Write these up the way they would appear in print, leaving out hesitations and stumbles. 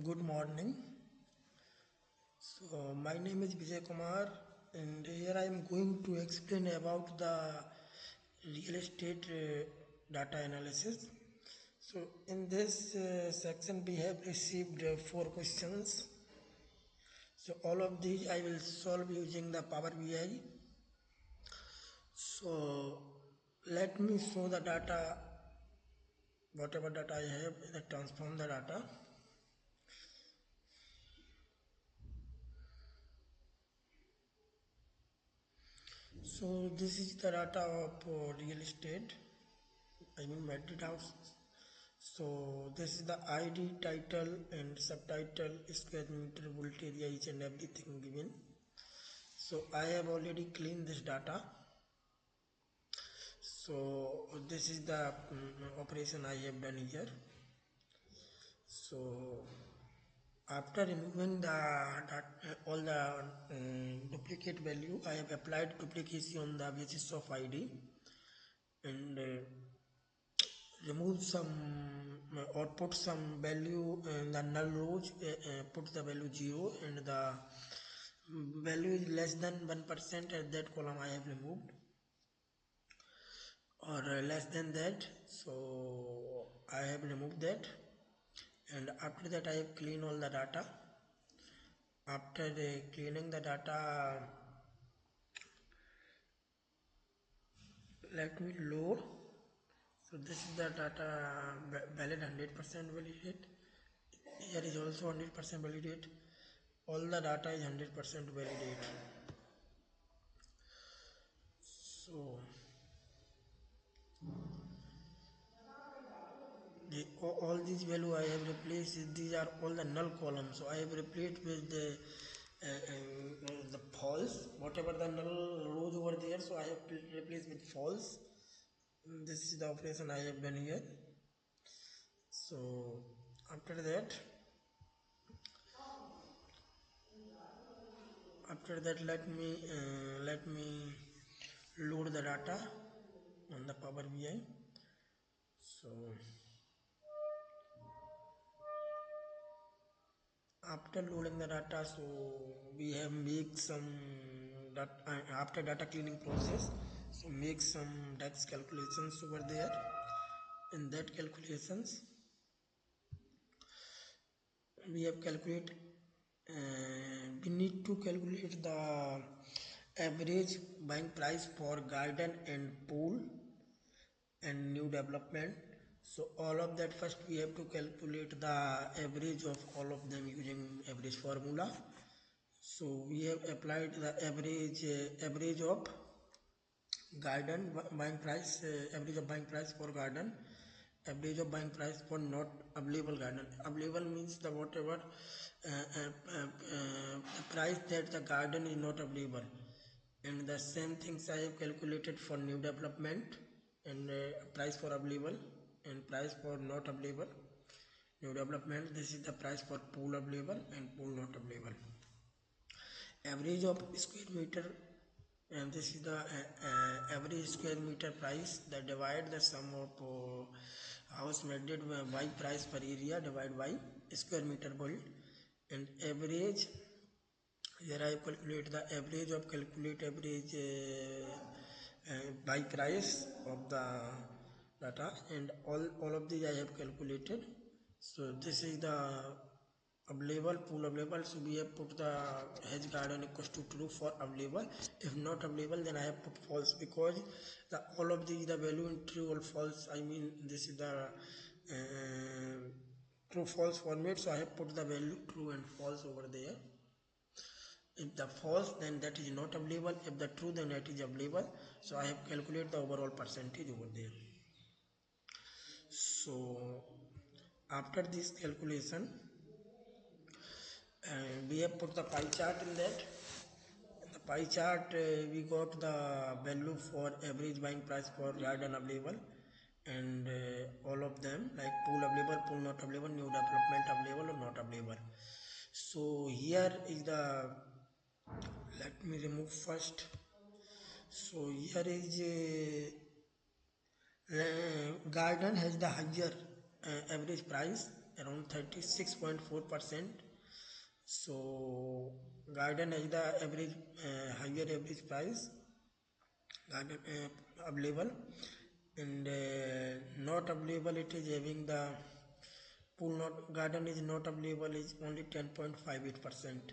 Good morning. My name is Vijay Kumar, and here I am going to explain about the real estate data analysis. So, in this section, we have received four questions. So, all of these I will solve using the Power BI. So, let me show the data, whatever data I have, transform the data. So this is the data of real estate, I mean Madrid House. So this is the ID, title and subtitle, square meter, volt area, each and everything given. So I have already cleaned this data. So this is the operation I have done here. So after removing all the duplicate value, I have applied duplication on the basis of ID and remove some or put some value in the null rows, put the value 0 and the value is less than 1%, at that column I have removed, or less than that, so I have removed that. And after that I have cleaned all the data. After cleaning the data, let me load. So this is the data valid, 100% validate. Here is also 100% validate. All the data is 100% validate. So all these value I have replaced, these are all the null columns, so I have replaced with the false, whatever the null rows over there, so I have replaced with false. This is the operation I have done here. So after that let me load the data on the Power BI. So after loading the data, so we have make some data, after data cleaning process, so make some DAX calculations over there. In that calculations we have calculate we need to calculate the average buying price for garden and pool and new development. So all of that, first we have to calculate the average of all of them using average formula. So we have applied the average of garden buying price, average of buying price for garden, average of buying price for not available garden. Available means the whatever price that the garden is not available. And the same things I have calculated for new development, and price for available and price for not available. New development, this is the price for pool available and pool not available. Average of square meter, and this is the average square meter price that divide the sum of house Madrid by price per area divided by square meter built. And average, here I calculate the average of average by price of the data, and all of these I have calculated. So this is the available, pool available, so we have put the hedge garden equals to true for available. If not available, then I have put false, because all of these the value in true or false, I mean this is the true false format, so I have put the value true and false over there. If the false, then that is not available. If the true, then that is available. So I have calculated the overall percentage over there. So after this calculation, we have put the pie chart in that. In the pie chart, we got the value for average buying price for garden available, and all of them, like pool available, pool not available, new development available or not available. So here is the, let me remove first. So here is garden has the higher average price, around 36.4%. So garden has the average higher average price garden available, and not available it is having the pool not garden is not available is only 10.58%.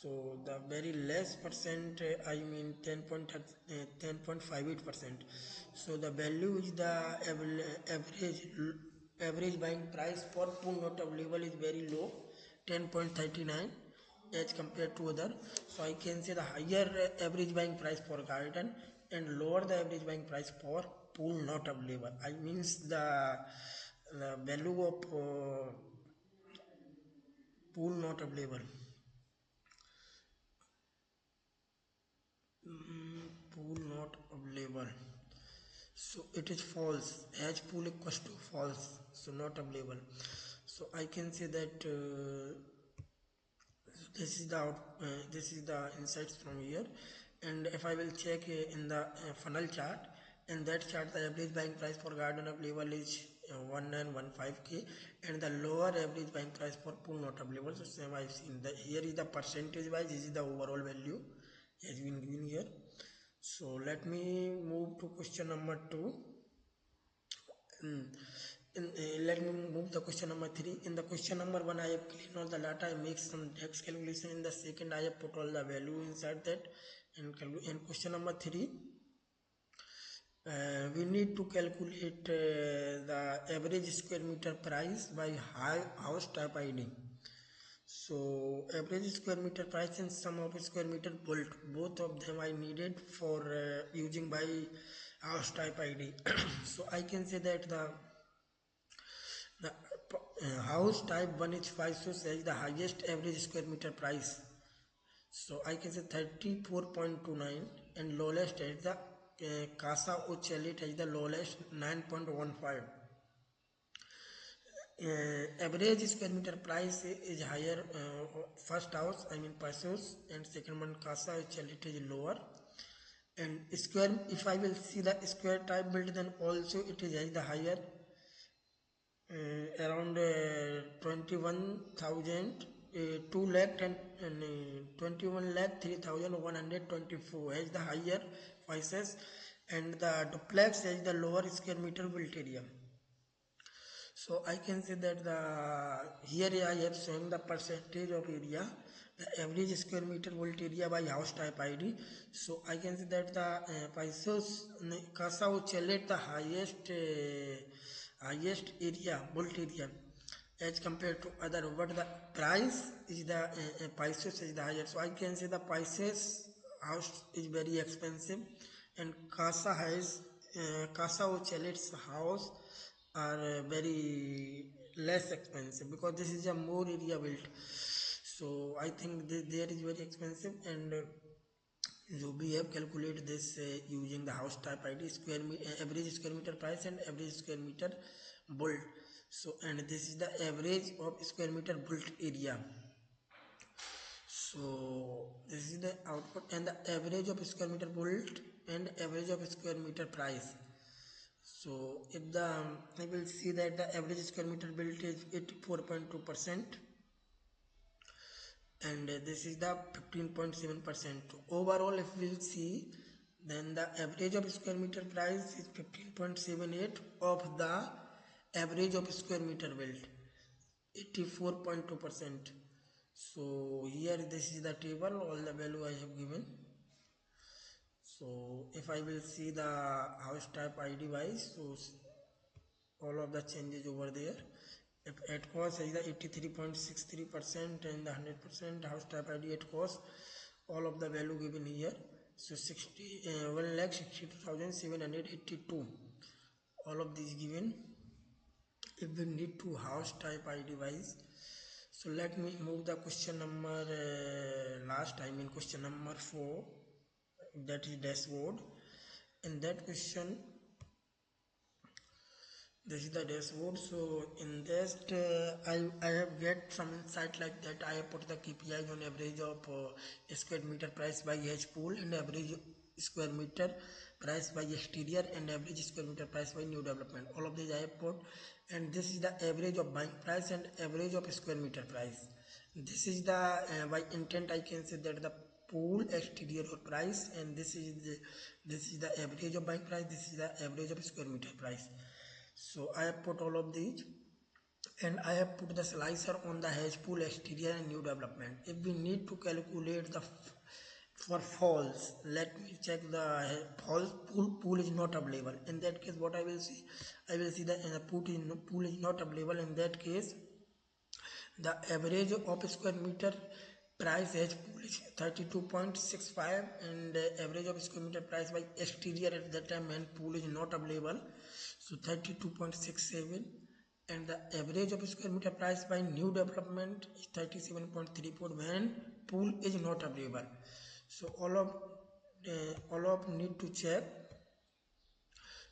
So the very less percent, I mean 10.58%. So the value is the average buying price for pool not available is very low, 10.39 as compared to other. So I can say the higher average buying price for garden and lower the average buying price for pool not available. I means the value of pool not available. Pool not available, so it is false, as pool equals to false, so not available. So I can say that this is the insights from here. And if I will check in the funnel chart, in that chart the average buying price for garden available is 1915k, and the lower average buying price for pool not available. So same I've seen that here is the percentage wise, this is the overall value has been given here. So let me move to question number 2. Let me move the question number 3. In the question number 1 I have cleaned all the data, I make some tax calculation. In the second I have put all the value inside that, and in question number 3 we need to calculate the average square meter price by house type ID. So average square meter price and sum of square meter bolt, both of them I needed for using by house type ID. So I can say that the house type 1 is 5, so says the highest average square meter price. So I can say 34.29, and lowest is the Casa Ochelit is the lowest 9.15. Average square meter price is higher, first house I mean pesos, and second one Casa Ochelit is lower. And square, if I will see the square type built, then also it is the higher, around 21,000, 2 lakh 10 and 21 lakh 3,124 has the higher prices, and the duplex has the lower square meter built area. So I can say that here I have shown the percentage of area, the average square meter built area by house type ID. So I can say that the Paisos Casa Uchelet the highest area, built area as compared to other, but the price is the Paisos is the higher. So I can say the Paisos house is very expensive, and Casa has Casa Uchelet's house are very less expensive, because this is a more area built. So I think there is very expensive, and so we have calculated this using the house type ID, average square meter price and average square meter built. So and this is the average of square meter built area. So this is the output, and the average of square meter built and average of square meter price. So if the I will see that the average square meter built is 84.2%, and this is the 15.7%. Overall if we will see, then the average of square meter price is 15.78 of the average of square meter built, 84.2%. So here this is the table, all the value I have given. So if I will see the house type ID wise, so all of the changes over there. If at cost is the 83.63% and the 100% house type ID at cost, all of the value given here. So 1,62,782, all of these given. If we need to house type ID wise, so let me move the question number last, I mean question number 4, that is dashboard. In that question, this is the dashboard. So in this I have get some insight like that. I have put the KPIs on average of square meter price by each pool and average square meter price by exterior and average square meter price by new development. All of these I have put, and this is the average of buying price and average of square meter price. This is the by intent I can say that the pool exterior price, and this is the average of buying price, this is the average of square meter price. So I have put all of these, and I have put the slicer on the hedge pool exterior and new development. If we need to calculate the for falls, let me check the falls pool is not available. In that case, what I will see that the pool is not available. In that case, the average of square meter price hedge pool is 32.65, and average of square meter price by exterior at that time when pool is not available, so 32.67, and the average of square meter price by new development is 37.34 when pool is not available. So all of need to check.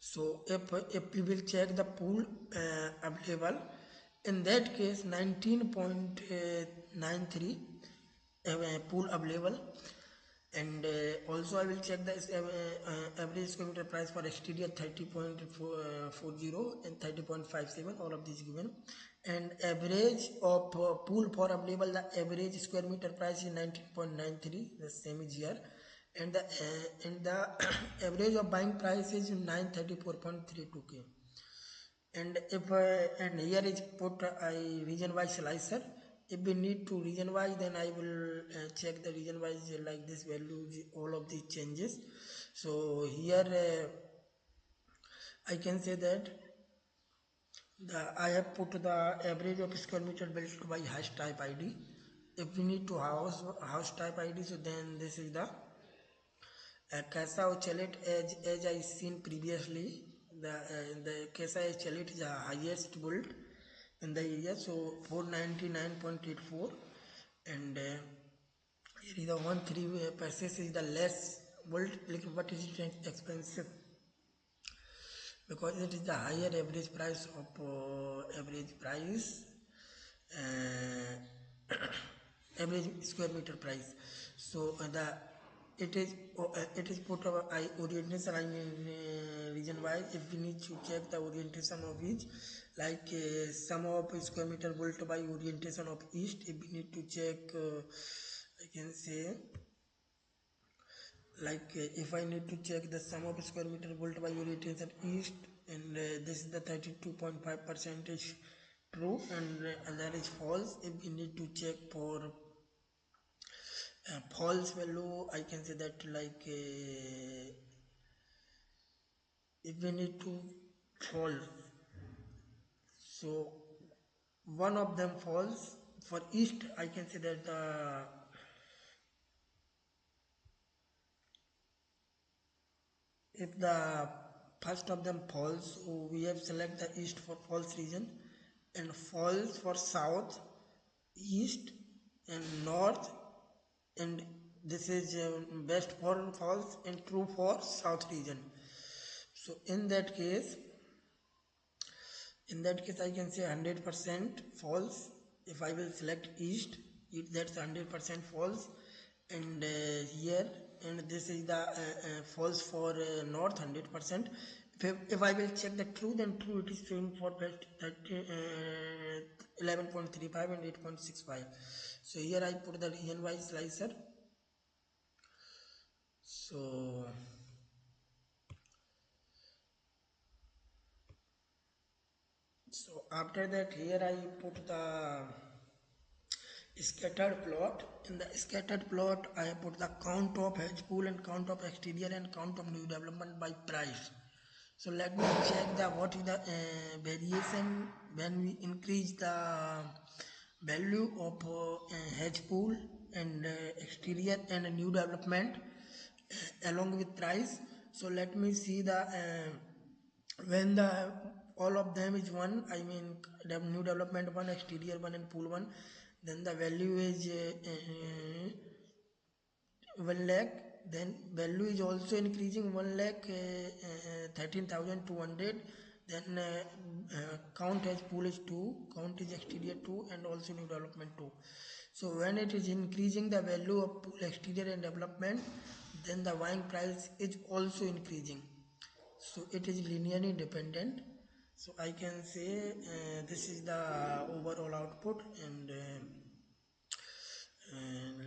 So if we will check the pool available, in that case 19.93 pool available, and also I will check the average square meter price for exterior 30.40 and 30.57, all of these given, and average of pool for available, the average square meter price is 19.93, the same is here, and the average of buying price is 934.32k. And if and here is put region wise slicer. If we need to region wise, then I will check the region wise like this value, all of these changes. So here I can say that I have put the average of square meter built by house type ID. If we need to house type ID, so then this is the Casa or chalet, as I seen previously. The Casa chalet is the highest built in the area, so 499.84, and here is the 1 3 passage is the less built, but it is expensive because it is the higher average price of average square meter price. So it is put orientation, I mean region wise. If we need to check the orientation of each, like sum of square meter built by orientation of east, if we need to check I can say like if I need to check the sum of square meter built by orientation east, and this is the 32.5% true, and that is false. If we need to check for false value, I can say that like if we need to false, so one of them false. For east, I can say that if the first of them false, so we have select the east for false region, and false for south, east, and north, and this is best for false and true for south region. So in that case I can say 100% false. If I will select east, that's 100% false, and here, and this is the false for north 100%. If I will check the true, then true it is showing for best 11.35 and 8.65. so here I put the region wise slicer. So after that, here I put the scattered plot. In the scattered plot, I put the count of hedge pool and count of exterior and count of new development by price. So let me check the what is the variation when we increase the value of hedge pool and exterior and new development along with price. So let me see the when the all of them is one, I mean the new development one, exterior one, and pool one, then the value is 1 lakh. Then value is also increasing 1 lakh 13,200. Then count as pool is 2, count is exterior 2, and also new development 2. So when it is increasing the value of pool exterior and development, then the buying price is also increasing, so it is linearly dependent. So I can say this is the overall output, and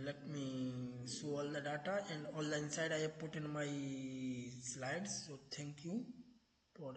let me show all the data and all the inside I have put in my slides. So thank you for